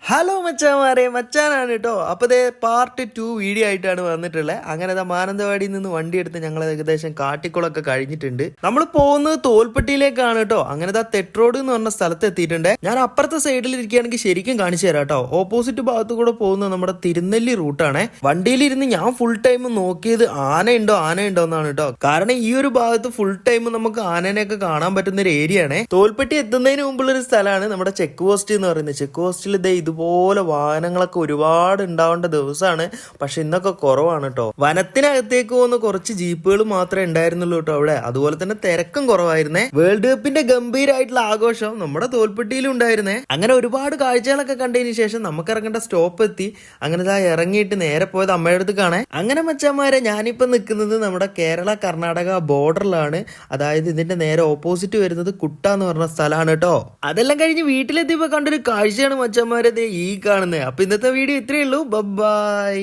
Hello മച്ചാമാരെ, മച്ചാനാണ് കേട്ടോ. അപ്പോൾ ദേ പാർട്ട് 2 വീഡിയോ ആയിട്ടാണ് വന്നിട്ടുള്ളത്. അങ്ങനെ മാനന്തവാടിയിൽ നിന്ന് വണ്ടി എടുത്ത് ഞങ്ങൾ ഏകദേശം കാട്ടിക്കുളമൊക്കെ കഴിഞ്ഞിട്ടുണ്ട്. നമ്മൾ പോകുന്നത് തോൽപ്പെട്ടിയിലേക്കാണ് കേട്ടോ. അങ്ങനെ തെട്രോഡ് എന്ന് പറഞ്ഞ സ്ഥലത്ത് എത്തിയിട്ടുണ്ട്. ഞാൻ അപ്പുറത്തെ സൈഡിൽ ഇരിക്കുകയാണെങ്കിൽ ശരിക്കും കാണിച്ചു തരാം കേട്ടോ. ഓപ്പോസിറ്റ് ഭാഗത്ത് കൂടെ പോകുന്നത് നമ്മുടെ തിരുനെല്ലി റൂട്ടാണ്. വണ്ടിയിലിരുന്ന് ഞാൻ ഫുൾ ടൈം നോക്കിയത് ആനയുണ്ടോ എന്നാണ് കേട്ടോ. കാരണം ഈ ഒരു ഭാഗത്ത് ഫുൾ ടൈം നമുക്ക് ആനേനെയൊക്കെ കാണാൻ പറ്റുന്ന ഒരു ഏരിയ ആണ്. തോൽപ്പെട്ടി എത്തുന്നതിന് മുമ്പുള്ള ഒരു സ്ഥലമാണ് നമ്മുടെ ചെക്ക് പോസ്റ്റ് എന്ന് പറയുന്നത്. ചെക്ക് പോസ്റ്റിൽ ഇതുപോലെ വാഹനങ്ങളൊക്കെ ഒരുപാട് ഉണ്ടാവേണ്ട ദിവസമാണ്. പക്ഷെ ഇന്നൊക്കെ കുറവാണ് കേട്ടോ. വനത്തിനകത്തേക്ക് പോകുന്ന കുറച്ച് ജീപ്പുകൾ മാത്രമേ ഉണ്ടായിരുന്നുള്ളൂ കേട്ടോ അവിടെ. അതുപോലെ തന്നെ തിരക്കും കുറവായിരുന്നേ. വേൾഡ് കപ്പിന്റെ ഗംഭീരമായിട്ടുള്ള ആഘോഷം നമ്മുടെ തോൽപ്പെട്ടിയിലും ഉണ്ടായിരുന്നേ. അങ്ങനെ ഒരുപാട് കാഴ്ചകളൊക്കെ കണ്ടതിന് ശേഷം നമുക്ക് ഇറങ്ങേണ്ട സ്റ്റോപ്പ് എത്തി. അങ്ങനെ ഇറങ്ങിയിട്ട് നേരെ പോയത് അമ്മയുടെ അടുത്ത് കാണാൻ. അങ്ങനെ മച്ചന്മാരെ, ഞാനിപ്പോ നിൽക്കുന്നത് നമ്മുടെ കേരള കർണാടക ബോർഡറിലാണ്. അതായത് ഇതിന്റെ നേരെ ഓപ്പോസിറ്റ് വരുന്നത് കുട്ട എന്ന് പറഞ്ഞ സ്ഥലമാണ് കേട്ടോ. അതെല്ലാം കഴിഞ്ഞ് വീട്ടിലെത്തിയപ്പോ കണ്ടൊരു കാഴ്ചയാണ് മച്ചന്മാരെ ഈ കാണുന്നത്. അപ്പൊ ഇന്നത്തെ വീഡിയോ ഇത്രയേ ഉള്ളൂ. ബൈ.